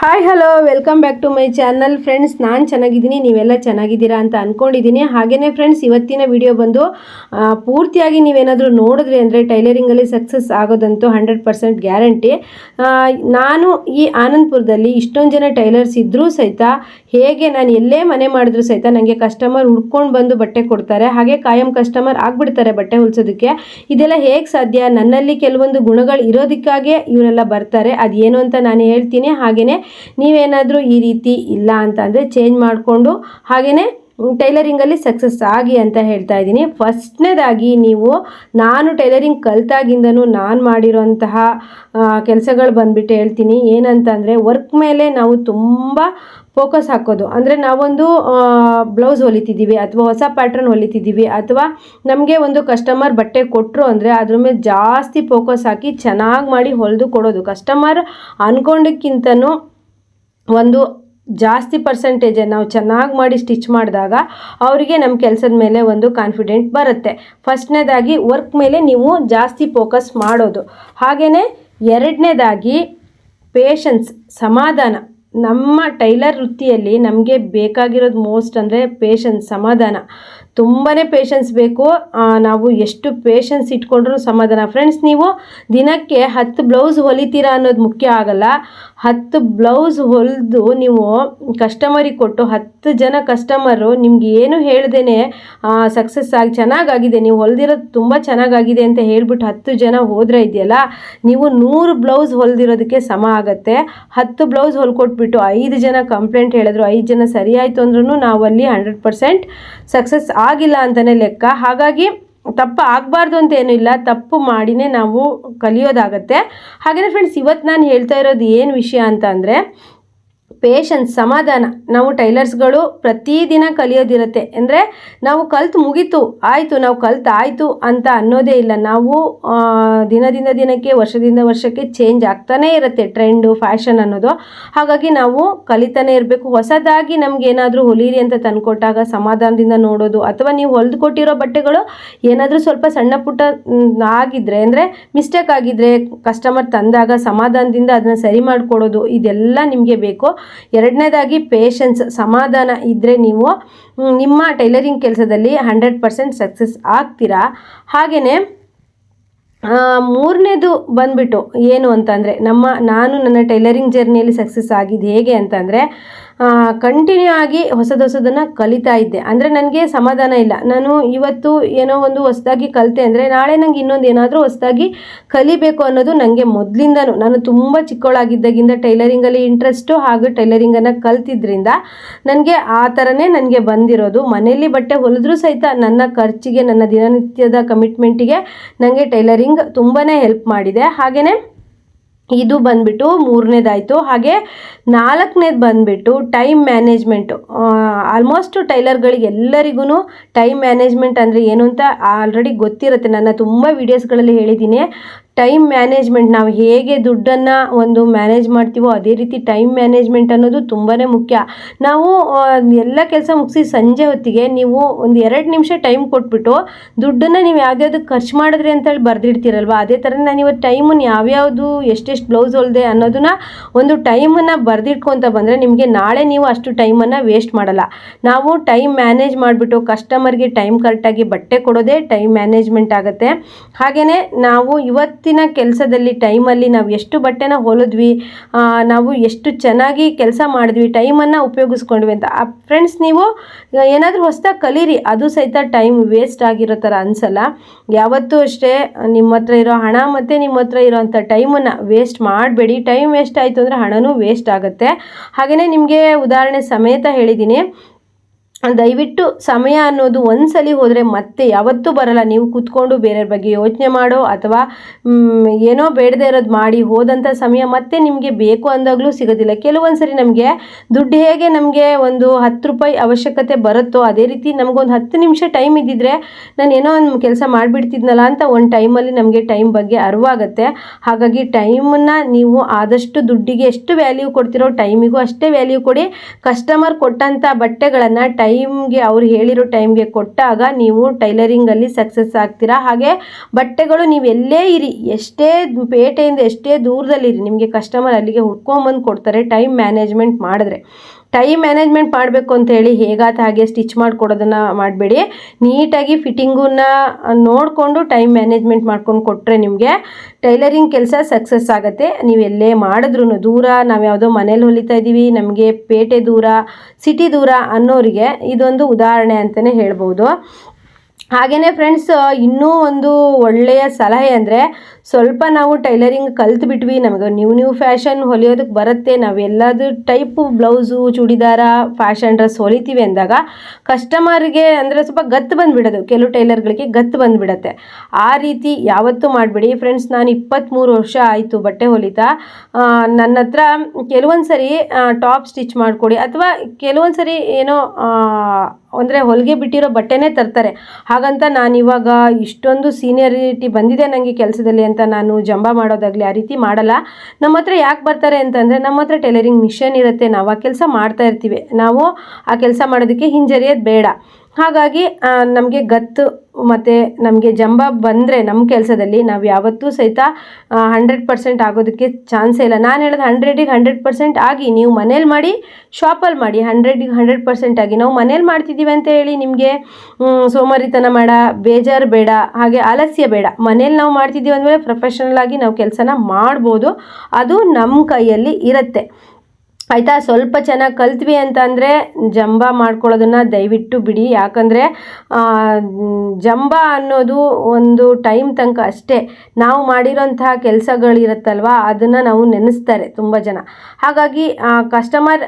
Hi hello welcome back to my channel friends. ನಾನು ಚೆನ್ನಾಗಿದ್ದೀನಿ, ನೀವೆಲ್ಲ ಚೆನ್ನಾಗಿದ್ದೀರಾ ಅಂತ ಅಂದ್ಕೊಂಡಿದ್ದೀನಿ. ಹಾಗೆಯೇ ಫ್ರೆಂಡ್ಸ್, ಇವತ್ತಿನ ವಿಡಿಯೋ ಬಂದು ಪೂರ್ತಿಯಾಗಿ ನೀವೇನಾದರೂ ನೋಡಿದ್ರಿ ಅಂದರೆ ಟೈಲರಿಂಗಲ್ಲಿ ಸಕ್ಸಸ್ ಆಗೋದಂತೂ 100% ಗ್ಯಾರಂಟಿ. ನಾನು ಈ ಆನಂದಪುರದಲ್ಲಿ ಇಷ್ಟೊಂದು ಜನ ಟೈಲರ್ಸ್ ಇದ್ದರೂ ಸಹಿತ ಹೇಗೆ ನಾನು ಎಲ್ಲೇ ಮನೆ ಮಾಡಿದ್ರು ಸಹಿತ ನನಗೆ ಕಸ್ಟಮರ್ ಹುಡ್ಕೊಂಡು ಬಂದು ಬಟ್ಟೆ ಕೊಡ್ತಾರೆ, ಹಾಗೆ ಕಾಯಂ ಕಸ್ಟಮರ್ ಆಗಿಬಿಡ್ತಾರೆ ಬಟ್ಟೆ ಹೊಲಿಸೋದಕ್ಕೆ. ಇದೆಲ್ಲ ಹೇಗೆ ಸಾಧ್ಯ? ನನ್ನಲ್ಲಿ ಕೆಲವೊಂದು ಗುಣಗಳು ಇರೋದಕ್ಕಾಗೇ ಇವರೆಲ್ಲ ಬರ್ತಾರೆ. ಅದೇನು ಅಂತ ನಾನು ಹೇಳ್ತೀನಿ. ಹಾಗೆಯೇ ನೀವೇನಾದರೂ ಈ ರೀತಿ ಇಲ್ಲ ಅಂತ ಅಂದರೆ ಚೇಂಜ್ ಮಾಡಿಕೊಂಡು ಹಾಗೆಯೇ ಟೈಲರಿಂಗಲ್ಲಿ ಸಕ್ಸಸ್ ಆಗಿ ಅಂತ ಹೇಳ್ತಾ ಇದ್ದೀನಿ. ಫಸ್ಟ್ನೇದಾಗಿ ನಾನು ಟೈಲರಿಂಗ್ ಕಲ್ತಾಗಿಂದನೂ ನಾನು ಮಾಡಿರೋಂತಹ ಕೆಲಸಗಳು ಬಂದುಬಿಟ್ಟು ಹೇಳ್ತೀನಿ. ಏನಂತಂದರೆ ವರ್ಕ್ ಮೇಲೆ ನಾವು ತುಂಬ ಫೋಕಸ್ ಹಾಕೋದು. ಅಂದರೆ ನಾವೊಂದು ಬ್ಲೌಸ್ ಹೊಲಿತಿದ್ದೀವಿ ಅಥವಾ ಹೊಸ ಪ್ಯಾಟ್ರನ್ ಹೊಲಿತಿದ್ದೀವಿ ಅಥವಾ ನಮಗೆ ಒಂದು ಕಸ್ಟಮರ್ ಬಟ್ಟೆ ಕೊಟ್ಟರು ಅಂದರೆ ಅದ್ರ ಮೇಲೆ ಜಾಸ್ತಿ ಫೋಕಸ್ ಹಾಕಿ ಚೆನ್ನಾಗಿ ಮಾಡಿ ಹೊಲಿದು ಕೊಡೋದು. ಕಸ್ಟಮರ್ ಅಂದ್ಕೊಂಡಕ್ಕಿಂತನೂ ಒಂದು ಜಾಸ್ತಿ ಪರ್ಸೆಂಟೇಜ್ ನಾವು ಚೆನ್ನಾಗಿ ಮಾಡಿ ಸ್ಟಿಚ್ ಮಾಡಿದಾಗ ಅವರಿಗೆ ನಮ್ಮ ಕೆಲಸದ ಮೇಲೆ ಒಂದು ಕಾನ್ಫಿಡೆಂಟ್ ಬರುತ್ತೆ. ಫಸ್ಟ್ನೇದಾಗಿ ವರ್ಕ್ ಮೇಲೆ ನೀವು ಜಾಸ್ತಿ ಫೋಕಸ್ ಮಾಡೋದು. ಹಾಗೆಯೇ ಎರಡನೇದಾಗಿ ಪೇಷನ್ಸ್, ಸಮಾಧಾನ. ನಮ್ಮ ಟೈಲರ್ ವೃತ್ತಿಯಲ್ಲಿ ನಮಗೆ ಬೇಕಾಗಿರೋದು ಮೋಸ್ಟ್ ಅಂದರೆ ಪೇಷನ್ಸ್, ಸಮಾಧಾನ. ತುಂಬಾ ಪೇಷನ್ಸ್ ಬೇಕು. ನಾವು ಎಷ್ಟು ಪೇಷನ್ಸ್ ಇಟ್ಕೊಂಡ್ರೂ ಸಮಾಧಾನ. ಫ್ರೆಂಡ್ಸ್, ನೀವು ದಿನಕ್ಕೆ 10 ಬ್ಲೌಸ್ ಹೊಲಿತೀರಾ ಅನ್ನೋದು ಮುಖ್ಯ ಆಗಲ್ಲ. 10 ಬ್ಲೌಸ್ ಹೊಲಿದು ನೀವು ಕಸ್ಟಮರಿಗೆ ಕೊಟ್ಟು 10 ಜನ ಕಸ್ಟಮರು ನಿಮ್ಗೆ ಏನು ಹೇಳ್ದೇನೆ ಸಕ್ಸಸ್ ಆಗಿ ಚೆನ್ನಾಗಾಗಿದೆ, ನೀವು ಹೊಲಿದಿರೋದು ತುಂಬ ಚೆನ್ನಾಗಾಗಿದೆ ಅಂತ ಹೇಳ್ಬಿಟ್ಟು 10 ಜನ ಹೋದರೆ ಇದೆಯಲ್ಲ, ನೀವು 100 ಬ್ಲೌಸ್ ಹೊಲಿದಿರೋದಕ್ಕೆ ಸಮ ಆಗುತ್ತೆ. 10 ಬ್ಲೌಸ್ ಹೊಲ್ಕೊಟ್ಬಿಟ್ಟು 5 ಜನ ಕಂಪ್ಲೇಂಟ್ ಹೇಳಿದ್ರು, 5 ಜನ ಸರಿ ಆಯಿತು ಅಂದ್ರೂ ನಾವಲ್ಲಿ 100% ಸಕ್ಸಸ್ ಆಗಿಲ್ಲ ಅಂತಲೇ ಲೆಕ್ಕ. ಹಾಗಾಗಿ ತಪ್ಪು ಆಗಬಾರ್ದು ಅಂತ ಏನೂ ಇಲ್ಲ, ತಪ್ಪು ಮಾಡಿನೇ ನಾವು ಕಲಿಯೋದಾಗತ್ತೆ. ಹಾಗೆಯೇ ಫ್ರೆಂಡ್ಸ್, ಇವತ್ತು ನಾನು ಹೇಳ್ತಾ ಇರೋದು ಏನು ವಿಷಯ ಅಂತ ಅಂದರೆ ಪೇಷನ್ಸ್, ಸಮಾಧಾನ. ನಾವು ಟೈಲರ್ಸ್ಗಳು ಪ್ರತಿದಿನ ಕಲಿಯೋದಿರುತ್ತೆ. ಅಂದರೆ ನಾವು ಕಲ್ತು ಮುಗೀತು ಆಯಿತು, ನಾವು ಕಲ್ತಾಯಿತು ಅಂತ ಅನ್ನೋದೇ ಇಲ್ಲ. ನಾವು ದಿನದಿಂದ ದಿನಕ್ಕೆ, ವರ್ಷದಿಂದ ವರ್ಷಕ್ಕೆ ಚೇಂಜ್ ಆಗ್ತಾನೇ ಇರುತ್ತೆ ಟ್ರೆಂಡು, ಫ್ಯಾಷನ್ ಅನ್ನೋದು. ಹಾಗಾಗಿ ನಾವು ಕಲಿತಾನೇ ಇರಬೇಕು. ಹೊಸದಾಗಿ ನಮಗೇನಾದರೂ ಹೊಲೀರಿ ಅಂತ ತಂದುಕೊಟ್ಟಾಗ ಸಮಾಧಾನದಿಂದ ನೋಡೋದು, ಅಥವಾ ನೀವು ಹೊಲಿದು ಕೊಟ್ಟಿರೋ ಬಟ್ಟೆಗಳು ಏನಾದರೂ ಸ್ವಲ್ಪ ಸಣ್ಣ ಪುಟ್ಟ ಆಗಿದ್ದರೆ, ಅಂದರೆ ಮಿಸ್ಟೇಕ್ ಆಗಿದ್ದರೆ ಕಸ್ಟಮರ್ ತಂದಾಗ ಸಮಾಧಾನದಿಂದ ಅದನ್ನು ಸರಿ ಮಾಡಿಕೊಡೋದು, ಇದೆಲ್ಲ ನಿಮಗೆ ಬೇಕು. ಎರಡನೇದಾಗಿ ಪೇಷನ್ಸ್, ಸಮಾಧಾನ ಇದ್ದರೆ ನೀವು ನಿಮ್ಮ ಟೈಲರಿಂಗ್ ಕೆಲಸದಲ್ಲಿ 100% ಸಕ್ಸಸ್ ಆಗ್ತೀರಾ. ಹಾಗೆಯೇ ಮೂರನೇದು ಬಂದ್ಬಿಟ್ಟು ಏನು ಅಂತಂದರೆ ನಾನು ನನ್ನ ಟೈಲರಿಂಗ್ ಜರ್ನಿಯಲ್ಲಿ ಸಕ್ಸಸ್ ಆಗಿದ್ದು ಹೇಗೆ ಅಂತಂದರೆ ಕಂಟಿನ್ಯೂ ಆಗಿ ಹೊಸದನ್ನು ಕಲಿತಾ ಇದ್ದೆ. ಅಂದರೆ ನನಗೆ ಸಮಾಧಾನ ಇಲ್ಲ. ನಾನು ಇವತ್ತು ಏನೋ ಒಂದು ಹೊಸದಾಗಿ ಕಲಿತೆ ಅಂದರೆ ನಾಳೆ ನನಗೆ ಇನ್ನೊಂದು ಏನಾದರೂ ಹೊಸದಾಗಿ ಕಲಿಬೇಕು ಅನ್ನೋದು ನನಗೆ ಮೊದಲಿಂದನೂ, ನಾನು ತುಂಬ ಚಿಕ್ಕವಳಾಗಿದ್ದಾಗಿಂದ ಟೈಲರಿಂಗಲ್ಲಿ ಇಂಟ್ರೆಸ್ಟು ಹಾಗೂ ಟೈಲರಿಂಗನ್ನು ಕಲ್ತಿದ್ರಿಂದ ನನಗೆ ಆ ಥರನೇ ನನಗೆ ಬಂದಿರೋದು. ಮನೆಯಲ್ಲಿ ಬಟ್ಟೆ ಹೊಲಿದ್ರೂ ಸಹಿತ ನನ್ನ ಖರ್ಚಿಗೆ, ನನ್ನ ದಿನನಿತ್ಯದ ಕಮಿಟ್ಮೆಂಟಿಗೆ ನನಗೆ ಟೈಲರಿಂಗ್ ತುಂಬಾ ಹೆಲ್ಪ್ ಮಾಡಿದೆ. ಹಾಗೆಯೇ ಇದು ಬಂದ್ಬಿಟ್ಟು ಮೂರನೇದಾಯಿತು. ಹಾಗೆ ನಾಲ್ಕನೇದು ಬಂದ್ಬಿಟ್ಟು ಟೈಮ್ ಮ್ಯಾನೇಜ್ಮೆಂಟು. ಆಲ್ಮೋಸ್ಟ್ ಟೈಲರ್ಗಳಿಗೆ ಎಲ್ಲರಿಗೂ ಟೈಮ್ ಮ್ಯಾನೇಜ್ಮೆಂಟ್ ಅಂದರೆ ಏನು ಅಂತ ಆಲ್ರೆಡಿ ಗೊತ್ತಿರುತ್ತೆ. ನನ್ನ ತುಂಬ ವೀಡಿಯೋಸ್ಗಳಲ್ಲಿ ಹೇಳಿದ್ದೀನಿ. ಟೈಮ್ ಮ್ಯಾನೇಜ್ಮೆಂಟ್, ನಾವು ಹೇಗೆ ದುಡ್ಡನ್ನು ಒಂದು ಮ್ಯಾನೇಜ್ ಮಾಡ್ತೀವೋ ಅದೇ ರೀತಿ ಟೈಮ್ ಮ್ಯಾನೇಜ್ಮೆಂಟ್ ಅನ್ನೋದು ತುಂಬಾ ಮುಖ್ಯ. ನಾವು ಎಲ್ಲ ಕೆಲಸ ಮುಗಿಸಿ ಸಂಜೆ ಹೊತ್ತಿಗೆ ನೀವು ಒಂದು 2 ನಿಮಿಷ ಟೈಮ್ ಕೊಟ್ಬಿಟ್ಟು ದುಡ್ಡನ್ನು ನೀವು ಯಾವ್ದ್ಯಾವ್ದಕ್ಕೆ ಖರ್ಚು ಮಾಡಿದ್ರಿ ಅಂತೇಳಿ ಬರೆದಿಡ್ತೀರಲ್ವ, ಅದೇ ಥರ ನಾನು ಇವತ್ತು ಟೈಮನ್ನು ಯಾವ್ಯಾವುದು ಎಷ್ಟೆಷ್ಟು ಬ್ಲೌಸ್ ಹೊಲಿದೆ ಅನ್ನೋದನ್ನು ಒಂದು ಟೈಮನ್ನು ಬರೆದಿಟ್ಕೊತ ಬಂದರೆ ನಿಮಗೆ ನಾಳೆ ನೀವು ಅಷ್ಟು ಟೈಮನ್ನು ವೇಸ್ಟ್ ಮಾಡಲ್ಲ. ನಾವು ಟೈಮ್ ಮ್ಯಾನೇಜ್ ಮಾಡಿಬಿಟ್ಟು ಕಸ್ಟಮರ್ಗೆ ಟೈಮ್ ಕರೆಕ್ಟಾಗಿ ಬಟ್ಟೆ ಕೊಡೋದೇ ಟೈಮ್ ಮ್ಯಾನೇಜ್ಮೆಂಟ್ ಆಗುತ್ತೆ. ಹಾಗೆಯೇ ನಾವು ಇವತ್ತಿನ ಕೆಲಸದಲ್ಲಿ ಟೈಮಲ್ಲಿ ನಾವು ಎಷ್ಟು ಬಟ್ಟೆನ ಹೊಲಿದ್ವಿ, ನಾವು ಎಷ್ಟು ಚೆನ್ನಾಗಿ ಕೆಲಸ ಮಾಡಿದ್ವಿ, ಟೈಮನ್ನು ಉಪಯೋಗಿಸ್ಕೊಂಡ್ವಿ ಅಂತ. ಫ್ರೆಂಡ್ಸ್, ನೀವು ಏನಾದರೂ ಹೊಸದಾಗಿ ಕಲೀರಿ, ಅದು ಸಹಿತ ಟೈಮ್ ವೇಸ್ಟ್ ಆಗಿರೋ ಥರ ಅನಿಸಲ್ಲ. ಯಾವತ್ತೂ ಅಷ್ಟೇ ನಿಮ್ಮ ಹತ್ರ ಇರೋ ಹಣ ಮತ್ತು ನಿಮ್ಮ ಹತ್ರ ಇರೋವಂಥ ಟೈಮನ್ನು ವೇಸ್ಟ್ ಮಾಡಬೇಡಿ. ಟೈಮ್ ವೇಸ್ಟ್ ಆಯಿತು ಅಂದರೆ ಹಣನೂ ವೇಸ್ಟ್ ಆಗುತ್ತೆ. ಹಾಗೆಯೇ ನಿಮಗೆ ಉದಾಹರಣೆ ಸಮೇತ ಹೇಳಿದ್ದೀನಿ. ದಯವಿಟ್ಟು ಸಮಯ ಅನ್ನೋದು ಒಂದ್ಸಲಿ ಹೋದರೆ ಮತ್ತೆ ಯಾವತ್ತೂ ಬರಲ್ಲ. ನೀವು ಕೂತ್ಕೊಂಡು ಬೇರೆಯವ್ರ ಬಗ್ಗೆ ಯೋಚನೆ ಮಾಡೋ ಅಥವಾ ಏನೋ ಬೇಡದೇ ಇರೋದು ಮಾಡಿ ಹೋದಂಥ ಸಮಯ ಮತ್ತೆ ನಿಮಗೆ ಬೇಕು ಅಂದಾಗಲೂ ಸಿಗೋದಿಲ್ಲ. ಕೆಲವೊಂದು ಸರಿ ನಮಗೆ ದುಡ್ಡು ಹೇಗೆ ನಮಗೆ ಒಂದು 10 ರೂಪಾಯಿ ಅವಶ್ಯಕತೆ ಬರುತ್ತೋ ಅದೇ ರೀತಿ ನಮಗೊಂದು 10 ನಿಮಿಷ ಟೈಮ್ ಇದ್ದಿದ್ರೆ ನಾನು ಏನೋ ಒಂದು ಕೆಲಸ ಮಾಡಿಬಿಡ್ತಿದ್ನಲ್ಲ ಅಂತ ಒಂದು ಟೈಮಲ್ಲಿ ನಮಗೆ ಟೈಮ್ ಬಗ್ಗೆ ಅರಿವಾಗುತ್ತೆ. ಹಾಗಾಗಿ ಟೈಮನ್ನು ನೀವು ಆದಷ್ಟು ದುಡ್ಡಿಗೆ ಎಷ್ಟು ವ್ಯಾಲ್ಯೂ ಕೊಡ್ತಿರೋ ಟೈಮಿಗೂ ಅಷ್ಟೇ ವ್ಯಾಲ್ಯೂ ಕೊಡಿ. ಕಸ್ಟಮರ್ ಕೊಟ್ಟಂಥ ಬಟ್ಟೆಗಳನ್ನು ಟೈಮ್ಗೆ ಅವ್ರು ಹೇಳಿರೋ ಟೈಮ್ಗೆ ಕೊಟ್ಟಾಗ ನೀವು ಟೈಲರಿಂಗಲ್ಲಿ ಸಕ್ಸಸ್ ಆಗ್ತೀರಾ. ಹಾಗೆ ಬಟ್ಟೆಗಳು ನೀವು ಎಲ್ಲೇ ಇರಿ, ಎಷ್ಟೇ ಪೇಟೆಯಿಂದ ಎಷ್ಟೇ ದೂರದಲ್ಲಿರಿ, ನಿಮಗೆ ಕಸ್ಟಮರ್ ಅಲ್ಲಿಗೆ ಹುಡ್ಕೊಂಬಂದು ಕೊಡ್ತಾರೆ ಟೈಮ್ ಮ್ಯಾನೇಜ್ಮೆಂಟ್ ಮಾಡಿದ್ರೆ. ಟೈಮ್ ಮ್ಯಾನೇಜ್ಮೆಂಟ್ ಮಾಡಬೇಕು ಅಂತೇಳಿ ಹೇಗಾತ ಹಾಗೆ ಸ್ಟಿಚ್ ಮಾಡಿಕೊಡೋದನ್ನು ಮಾಡಬೇಡಿ. ನೀಟಾಗಿ ಫಿಟ್ಟಿಂಗನ್ನ ನೋಡಿಕೊಂಡು ಟೈಮ್ ಮ್ಯಾನೇಜ್ಮೆಂಟ್ ಮಾಡ್ಕೊಂಡು ಕೊಟ್ಟರೆ ನಿಮಗೆ ಟೈಲರಿಂಗ್ ಕೆಲಸ ಸಕ್ಸಸ್ ಆಗುತ್ತೆ. ನೀವು ಎಲ್ಲೇ ಮಾಡಿದ್ರೂ ದೂರ, ನಾವು ಯಾವುದೋ ಮನೇಲಿ ಹೊಲಿತಾ ಇದ್ದೀವಿ, ನಮಗೆ ಪೇಟೆ ದೂರ, ಸಿಟಿ ದೂರ ಅನ್ನೋರಿಗೆ ಇದೊಂದು ಉದಾಹರಣೆ ಅಂತಲೇ ಹೇಳ್ಬೋದು. ಹಾಗೆಯೇ ಫ್ರೆಂಡ್ಸ್, ಇನ್ನೂ ಒಂದು ಒಳ್ಳೆಯ ಸಲಹೆ ಅಂದರೆ, ಸ್ವಲ್ಪ ನಾವು ಟೈಲರಿಂಗ್ ಕಲ್ತ್ಬಿಟ್ವಿ, ನಮಗೆ ನ್ಯೂ ಫ್ಯಾಷನ್ ಹೊಲಿಯೋದಕ್ಕೆ ಬರುತ್ತೆ, ನಾವೆಲ್ಲದು type blouse, churidar, fashion dress ಹೊಲಿತೀವಿ ಅಂದಾಗ ಕಸ್ಟಮರ್ಗೆ ಅಂದರೆ ಸ್ವಲ್ಪ ಗತ್ತು ಬಂದುಬಿಡೋದು, ಕೆಲವು ಟೈಲರ್ಗಳಿಗೆ ಗತ್ತು ಬಂದುಬಿಡತ್ತೆ. ಆ ರೀತಿ ಯಾವತ್ತೂ ಮಾಡಬೇಡಿ ಫ್ರೆಂಡ್ಸ್. ನಾನು 23 ವರ್ಷ ಆಯಿತು ಬಟ್ಟೆ ಹೊಲಿತಾ. ನನ್ನ ಹತ್ರ ಕೆಲವೊಂದು ಸರಿ ಟಾಪ್ ಸ್ಟಿಚ್ ಮಾಡಿಕೊಡಿ, ಅಥವಾ ಕೆಲವೊಂದು ಸರಿ ಏನೋ ಅಂದರೆ ಹೊಲಿಗೆ ಬಿಟ್ಟಿರೋ ಬಟ್ಟೆನೇ ತರ್ತಾರೆ. ಹಾಗಂತ ನಾನಿವಾಗ ಇಷ್ಟೊಂದು ಸೀನಿಯರಿಟಿ ಬಂದಿದೆ ನನಗೆ ಕೆಲಸದಲ್ಲಿ ಅಂತ ನಾನು ಜಂಬ ಮಾಡೋದಾಗಲಿ ಆ ರೀತಿ ಮಾಡಲ್ಲ. ನಮ್ಮ ಹತ್ರ ಯಾಕೆ ಬರ್ತಾರೆ ಅಂತಂದರೆ, ನಮ್ಮ ಹತ್ರ ಟೈಲರಿಂಗ್ ಮಿಷನ್ ಇರುತ್ತೆ, ನಾವು ಆ ಕೆಲಸ ಮಾಡ್ತಾ ಇರ್ತೀವಿ, ನಾವು ಆ ಕೆಲಸ ಮಾಡೋದಕ್ಕೆ ಹಿಂಜರಿಯೋದು ಬೇಡ. ಹಾಗಾಗಿ ನಮಗೆ ಗತ್ತು ಮತ್ತು ನಮಗೆ ಜಂಬ ಬಂದರೆ ನಮ್ಮ ಕೆಲಸದಲ್ಲಿ ನಾವು ಯಾವತ್ತೂ ಸಹಿತ 100% ಆಗೋದಕ್ಕೆ ಚಾನ್ಸೇ ಇಲ್ಲ. ನಾನು ಹೇಳೋದು 100ಗೆ 100% ಆಗಿ ನೀವು ಮನೇಲಿ ಮಾಡಿ, ಶಾಪಲ್ಲಿ ಮಾಡಿ. 100ಗೆ 100% ಆಗಿ ನಾವು ಮನೇಲಿ ಮಾಡ್ತಿದ್ದೀವಿ ಅಂತ ಹೇಳಿ ನಿಮಗೆ ಸೋಮಾರಿತನ ಬೇಜಾರು ಬೇಡ, ಹಾಗೆ ಆಲಸ್ಯ ಬೇಡ. ಮನೇಲಿ ನಾವು ಮಾಡ್ತಿದ್ದೀವಿ ಅಂದಮೇಲೆ ಪ್ರೊಫೆಷನಲ್ ಆಗಿ ನಾವು ಕೆಲಸನ ಮಾಡ್ಬೋದು, ಅದು ನಮ್ಮ ಕೈಯಲ್ಲಿ ಇರುತ್ತೆ ಆಯಿತಾ. ಸ್ವಲ್ಪ ಚೆನ್ನಾಗಿ ಕಲ್ತ್ವಿ ಅಂತ ಅಂದರೆ ಜಂಬ ಮಾಡ್ಕೊಳ್ಳೋದನ್ನು ದಯವಿಟ್ಟು ಬಿಡಿ. ಯಾಕಂದರೆ ಜಂಬ ಅನ್ನೋದು ಒಂದು ಟೈಮ್ ತನಕ ಅಷ್ಟೇ. ನಾವು ಮಾಡಿರೋಂತಹ ಕೆಲಸಗಳಿರುತ್ತಲ್ವ, ಅದನ್ನು ನಾವು ನೆನೆಸ್ತಾರೆ ತುಂಬ ಜನ. ಹಾಗಾಗಿ ಕಸ್ಟಮರ್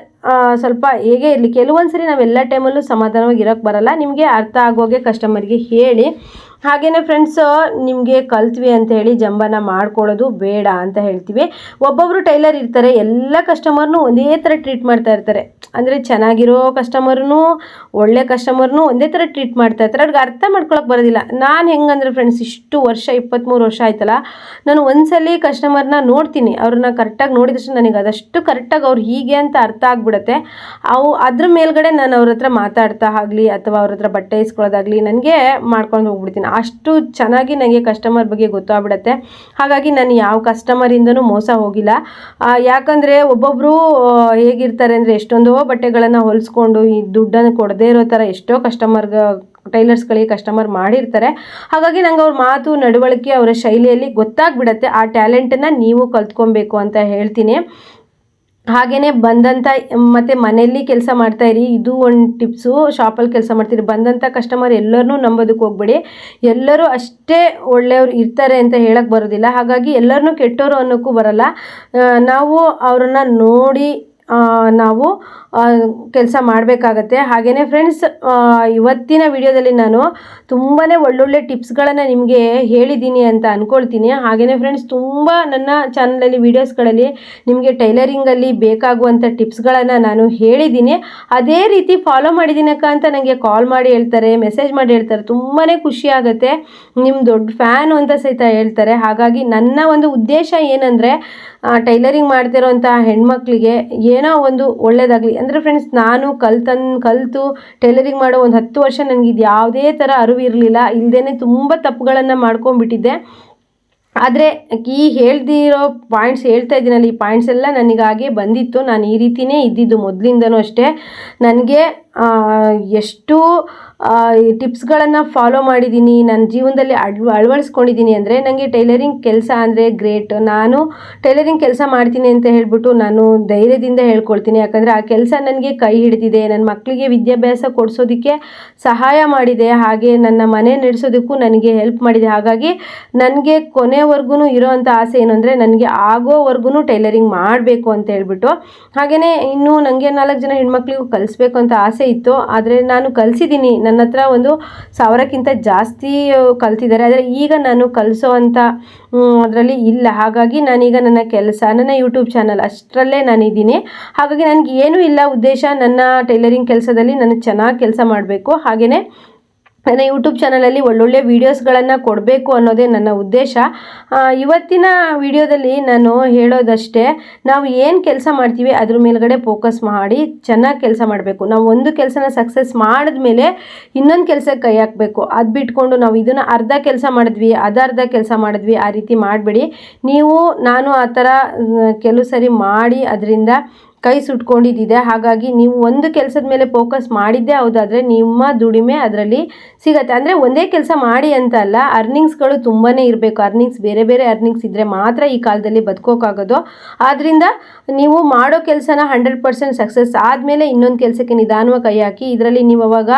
ಸ್ವಲ್ಪ ಹೇಗೆ ಇರಲಿ, ಕೆಲವೊಂದು ಸರಿ ನಾವೆಲ್ಲ ಟೈಮಲ್ಲೂ ಸಮಾಧಾನವಾಗಿ ಇರೋಕ್ಕೆ ಬರಲ್ಲ. ನಿಮಗೆ ಅರ್ಥ ಆಗೋಗೆ ಕಸ್ಟಮರ್ಗೆ ಹೇಳಿ. ಹಾಗೆಯೇ ಫ್ರೆಂಡ್ಸ್, ನಿಮಗೆ ಕಲ್ತ್ವಿ ಅಂತ ಹೇಳಿ ಜಂಬನ ಮಾಡ್ಕೊಳ್ಳೋದು ಬೇಡ ಅಂತ ಹೇಳ್ತೀವಿ. ಒಬ್ಬೊಬ್ಬರು ಟೈಲರ್ ಇರ್ತಾರೆ, ಎಲ್ಲ ಕಸ್ಟಮರ್ನೂ ಒಂದೇ ಥರ ಟ್ರೀಟ್ ಮಾಡ್ತಾ ಇರ್ತಾರೆ. ಅಂದರೆ ಚೆನ್ನಾಗಿರೋ ಕಸ್ಟಮರ್ನೂ, ಒಳ್ಳೆ ಕಸ್ಟಮರ್ನೂ ಒಂದೇ ಥರ ಟ್ರೀಟ್ ಮಾಡ್ತಾ ಇರ್ತಾರೆ. ಅವ್ರಿಗೆ ಅರ್ಥ ಮಾಡ್ಕೊಳಕ್ಕೆ ಬರೋದಿಲ್ಲ. ನಾನು ಹೆಂಗಂದ್ರೆ ಫ್ರೆಂಡ್ಸ್, ಇಷ್ಟು ವರ್ಷ 23 ವರ್ಷ ಆಯ್ತಲ್ಲ, ನಾನು ಒಂದ್ಸಲಿ ಕಸ್ಟಮರ್ನ ನೋಡ್ತೀನಿ, ಅವ್ರನ್ನ ಕರೆಕ್ಟಾಗಿ ನೋಡಿದಷ್ಟು ನನಗೆ ಅದಷ್ಟು ಕರೆಕ್ಟಾಗಿ ಅವ್ರು ಹೀಗೆ ಅಂತ ಅರ್ಥ ಆಗ್ಬಿಡುತ್ತೆ. ಅದ್ರ ಮೇಲ್ಗಡೆ ನಾನು ಅವ್ರ ಹತ್ರ ಮಾತಾಡ್ತಾ ಆಗಲಿ ಅಥವಾ ಅವ್ರ ಹತ್ರ ಬಟ್ಟೆ ಇಸ್ಕೊಳ್ಳೋದಾಗಲಿ ನನಗೆ ಮಾಡ್ಕೊಂಡು ಹೋಗ್ಬಿಡ್ತೀನಿ. ಅಷ್ಟು ಚೆನ್ನಾಗಿ ನನಗೆ ಕಸ್ಟಮರ್ ಬಗ್ಗೆ ಗೊತ್ತಾಗ್ಬಿಡುತ್ತೆ. ಹಾಗಾಗಿ ನಾನು ಯಾವ ಕಸ್ಟಮರಿಂದನೂ ಮೋಸ ಹೋಗಿಲ್ಲ. ಯಾಕಂದರೆ ಒಬ್ಬೊಬ್ಬರು ಹೇಗಿರ್ತಾರೆ ಅಂದರೆ, ಎಷ್ಟೊಂದೋ ಬಟ್ಟೆಗಳನ್ನು ಹೊಲಿಸ್ಕೊಂಡು ಈ ದುಡ್ಡನ್ನು ಕೊಡದೇ ಇರೋ ಥರ ಎಷ್ಟೋ ಟೈಲರ್ಸ್ಗಳಿಗೆ ಕಸ್ಟಮರ್ ಮಾಡಿರ್ತಾರೆ. ಹಾಗಾಗಿ ನಂಗೆ ಅವ್ರ ಮಾತು, ನಡವಳಿಕೆ, ಅವರ ಶೈಲಿಯಲ್ಲಿ ಗೊತ್ತಾಗ್ಬಿಡತ್ತೆ. ಆ ಟ್ಯಾಲೆಂಟನ್ನು ನೀವು ಕಲ್ತ್ಕೊಬೇಕು ಅಂತ ಹೇಳ್ತೀನಿ. ಹಾಗೆಯೇ ಬಂದಂಥ ಮತ್ತು ಮನೆಯಲ್ಲಿ ಕೆಲಸ ಮಾಡ್ತಾಯಿರಿ, ಇದು ಒಂದು ಟಿಪ್ಸು. ಶಾಪಲ್ಲಿ ಕೆಲಸ ಮಾಡ್ತೀರಿ, ಬಂದಂಥ ಕಸ್ಟಮರ್ ಎಲ್ಲರನ್ನೂ ನಂಬೋದಕ್ಕೆ ಹೋಗ್ಬೇಡಿ. ಎಲ್ಲರೂ ಅಷ್ಟೇ ಒಳ್ಳೆಯವ್ರು ಇರ್ತಾರೆ ಅಂತ ಹೇಳಕ್ಕೆ ಬರೋದಿಲ್ಲ. ಹಾಗಾಗಿ ಎಲ್ಲರನ್ನೂ ಕೆಟ್ಟವರು ಅನ್ನೋಕ್ಕೂ ಬರಲ್ಲ. ನಾವು ಅವರನ್ನು ನೋಡಿ ನಾವು ಕೆಲಸ ಮಾಡಬೇಕಾಗತ್ತೆ. ಹಾಗೆಯೇ ಫ್ರೆಂಡ್ಸ್, ಇವತ್ತಿನ ವಿಡಿಯೋದಲ್ಲಿ ನಾನು ತುಂಬಾ ಒಳ್ಳೊಳ್ಳೆ ಟಿಪ್ಸ್ಗಳನ್ನು ನಿಮಗೆ ಹೇಳಿದ್ದೀನಿ ಅಂತ ಅಂದ್ಕೊಳ್ತೀನಿ. ಹಾಗೆಯೇ ಫ್ರೆಂಡ್ಸ್, ತುಂಬ ನನ್ನ ಚಾನಲಲ್ಲಿ ವೀಡಿಯೋಸ್ಗಳಲ್ಲಿ ನಿಮಗೆ ಟೈಲರಿಂಗಲ್ಲಿ ಬೇಕಾಗುವಂಥ ಟಿಪ್ಸ್ಗಳನ್ನು ನಾನು ಹೇಳಿದ್ದೀನಿ. ಅದೇ ರೀತಿ ಫಾಲೋ ಮಾಡಿದ್ದೀನಕ್ಕ ಅಂತ ನನಗೆ ಕಾಲ್ ಮಾಡಿ ಹೇಳ್ತಾರೆ, ಮೆಸೇಜ್ ಮಾಡಿ ಹೇಳ್ತಾರೆ. ತುಂಬಾ ಖುಷಿ ಆಗುತ್ತೆ. ನಿಮ್ಮ ದೊಡ್ಡ ಫ್ಯಾನು ಅಂತ ಸಹಿತ ಹೇಳ್ತಾರೆ. ಹಾಗಾಗಿ ನನ್ನ ಒಂದು ಉದ್ದೇಶ ಏನಂದರೆ, ಟೈಲರಿಂಗ್ ಮಾಡ್ತಿರೋಂಥ ಹೆಣ್ಮಕ್ಳಿಗೆ ಏನೋ ಒಂದು ಒಳ್ಳೆಯದಾಗಲಿ ಅಂದರೆ ಫ್ರೆಂಡ್ಸ್, ನಾನು ಕಲಿತು ಟೈಲರಿಂಗ್ ಮಾಡೋ ಒಂದು 10 ವರ್ಷ ನನಗೆ ಇದು ಯಾವುದೇ ಥರ ಅರಿವು ಇರಲಿಲ್ಲ. ಇಲ್ಲದೇ ತುಂಬ ತಪ್ಪುಗಳನ್ನು ಮಾಡ್ಕೊಂಡ್ಬಿಟ್ಟಿದ್ದೆ. ಆದರೆ ಈ ಹೇಳ್ದಿರೋ ಪಾಯಿಂಟ್ಸ್ ಹೇಳ್ತಾ ಇದ್ದೀನಲ್ಲ, ಈ ಪಾಯಿಂಟ್ಸ್ ಎಲ್ಲ ನನಗಾಗೆ ಬಂದಿತ್ತು. ನಾನು ಈ ರೀತಿಯೇ ಇದ್ದಿದ್ದು ಮೊದಲಿಂದನೂ ಅಷ್ಟೇ. ನನಗೆ ಎಷ್ಟು ಈ ಟಿಪ್ಸ್ಗಳನ್ನು ಫಾಲೋ ಮಾಡಿದ್ದೀನಿ, ನನ್ನ ಜೀವನದಲ್ಲಿ ಅಳವಡಿಸ್ಕೊಂಡಿದ್ದೀನಿ ಅಂದರೆ, ನನಗೆ ಟೈಲರಿಂಗ್ ಕೆಲಸ ಅಂದರೆ ಗ್ರೇಟ್. ನಾನು ಟೈಲರಿಂಗ್ ಕೆಲಸ ಮಾಡ್ತೀನಿ ಅಂತ ಹೇಳ್ಬಿಟ್ಟು ನಾನು ಧೈರ್ಯದಿಂದ ಹೇಳ್ಕೊಳ್ತೀನಿ. ಯಾಕಂದರೆ ಆ ಕೆಲಸ ನನಗೆ ಕೈ ಹಿಡಿದಿದೆ, ನನ್ನ ಮಕ್ಕಳಿಗೆ ವಿದ್ಯಾಭ್ಯಾಸ ಕೊಡಿಸೋದಕ್ಕೆ ಸಹಾಯ ಮಾಡಿದೆ, ಹಾಗೆ ನನ್ನ ಮನೆ ನಡೆಸೋದಕ್ಕೂ ನನಗೆ ಹೆಲ್ಪ್ ಮಾಡಿದೆ. ಹಾಗಾಗಿ ನನಗೆ ಕೊನೆವರೆಗೂ ಇರೋವಂಥ ಆಸೆ ಏನು ಅಂದರೆ, ನನಗೆ ಆಗೋವರೆಗೂ ಟೈಲರಿಂಗ್ ಮಾಡಬೇಕು ಅಂತ ಹೇಳ್ಬಿಟ್ಟು. ಹಾಗೆಯೇ ಇನ್ನೂ ನನಗೆ 4 ಜನ ಹೆಣ್ಮಕ್ಳಿಗೂ ಕಲಿಸ್ಬೇಕು ಅಂತ ಆಸೆ ಇತ್ತು. ಆದರೆ ನಾನು ಕಲಿಸಿದ್ದೀನಿ. ನನ್ನ ಹತ್ರ 1000ಕ್ಕಿಂತ ಜಾಸ್ತಿ ಕಲ್ತಿದ್ದಾರೆ. ಆದರೆ ಈಗ ನಾನು ಕಲಿಸೋ ಅಂಥ ಅದರಲ್ಲಿ ಇಲ್ಲ. ಹಾಗಾಗಿ ನಾನೀಗ ನನ್ನ ಕೆಲಸ, ನನ್ನ ಯೂಟ್ಯೂಬ್ ಚಾನಲ್ ಅಷ್ಟರಲ್ಲೇ ನಾನಿದ್ದೀನಿ. ಹಾಗಾಗಿ ನನಗೆ ಏನೂ ಇಲ್ಲ ಉದ್ದೇಶ, ನನ್ನ ಟೈಲರಿಂಗ್ ಕೆಲಸದಲ್ಲಿ ನಾನು ಚೆನ್ನಾಗಿ ಕೆಲಸ ಮಾಡಬೇಕು. ಹಾಗೆಯೇ ನನ್ನ ಯೂಟ್ಯೂಬ್ ಚಾನಲಲ್ಲಿ ಒಳ್ಳೊಳ್ಳೆ ವೀಡಿಯೋಸ್ಗಳನ್ನು ಕೊಡಬೇಕು ಅನ್ನೋದೇ ನನ್ನ ಉದ್ದೇಶ. ಇವತ್ತಿನ ವಿಡಿಯೋದಲ್ಲಿ ನಾನು ಹೇಳೋದಷ್ಟೇ, ನಾವು ಏನು ಕೆಲಸ ಮಾಡ್ತೀವಿ ಅದ್ರ ಮೇಲ್ಗಡೆ ಫೋಕಸ್ ಮಾಡಿ ಚೆನ್ನಾಗಿ ಕೆಲಸ ಮಾಡಬೇಕು. ನಾವು ಒಂದು ಕೆಲಸನ ಸಕ್ಸಸ್ ಮಾಡಿದ್ಮೇಲೆ ಇನ್ನೊಂದು ಕೆಲಸಕ್ಕೆ ಕೈ ಹಾಕಬೇಕು. ಅದು ಬಿಟ್ಕೊಂಡು ನಾವು ಇದನ್ನು ಅರ್ಧ ಕೆಲಸ ಮಾಡಿದ್ವಿ ಅರ್ಧ ಕೆಲಸ ಮಾಡಿದ್ವಿ ಆ ರೀತಿ ಮಾಡಬೇಡಿ. ನಾನು ಆ ಥರ ಕೆಲವು ಸರಿ ಮಾಡಿ ಅದರಿಂದ ಕೈ ಸುಟ್ಕೊಂಡಿದ್ದಿದೆ. ಹಾಗಾಗಿ ನೀವು ಒಂದು ಕೆಲಸದ ಮೇಲೆ ಫೋಕಸ್ ಮಾಡಿದ್ದೇ ಹೌದಾದರೆ ನಿಮ್ಮ ದುಡಿಮೆ ಅದರಲ್ಲಿ ಸಿಗತ್ತೆ. ಅಂದರೆ ಒಂದೇ ಕೆಲಸ ಮಾಡಿ ಅಂತ ಅಲ್ಲ, ಅರ್ನಿಂಗ್ಸ್ಗಳು ತುಂಬಾ ಇರಬೇಕು. ಅರ್ನಿಂಗ್ಸ್ ಬೇರೆ ಬೇರೆ ಅರ್ನಿಂಗ್ಸ್ ಇದ್ದರೆ ಮಾತ್ರ ಈ ಕಾಲದಲ್ಲಿ ಬದುಕೋಕ್ಕಾಗೋದು. ಆದ್ದರಿಂದ ನೀವು ಮಾಡೋ ಕೆಲಸನ 100% ಸಕ್ಸಸ್ ಆದಮೇಲೆ ಇನ್ನೊಂದು ಕೆಲಸಕ್ಕೆ ನಿಧಾನವಾಗಿ ಕೈ ಹಾಕಿ. ಇದರಲ್ಲಿ ನೀವು ಅವಾಗ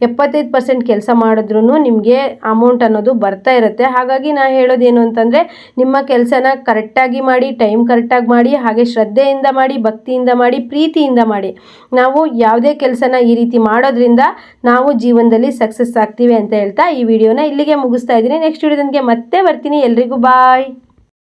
75% ಕೆಲಸ ಮಾಡಿದ್ರೂ ನಿಮಗೆ ಅಮೌಂಟ್ ಅನ್ನೋದು ಬರ್ತಾ ಇರುತ್ತೆ. ಹಾಗಾಗಿ ನಾನು ಹೇಳೋದೇನು ಅಂತಂದರೆ, ನಿಮ್ಮ ಕೆಲಸನ ಕರೆಕ್ಟಾಗಿ ಮಾಡಿ, ಟೈಮ್ ಕರೆಕ್ಟಾಗಿ ಮಾಡಿ, ಹಾಗೆ ಶ್ರದ್ಧೆಯಿಂದ ಮಾಡಿ, ಭಕ್ತಿಯಿಂದ ಮಾಡಿ, ಪ್ರೀತಿಯಿಂದ ಮಾಡಿ. ನಾವು ಯಾವುದೇ ಕೆಲಸನ ಈ ರೀತಿ ಮಾಡೋದ್ರಿಂದ ನಾವು ಜೀವನದಲ್ಲಿ ಸಕ್ಸಸ್ ಆಗ್ತೀವಿ ಅಂತ ಹೇಳ್ತಾ ಈ ವಿಡಿಯೋನ ಇಲ್ಲಿಗೆ ಮುಗಿಸ್ತಾ ಇದ್ದೀನಿ. ನೆಕ್ಸ್ಟ್ ವಿಡಿಯೋದೊಂದಿಗೆ ಮತ್ತೆ ಬರ್ತೀನಿ. ಎಲ್ರಿಗೂ ಬಾಯ್.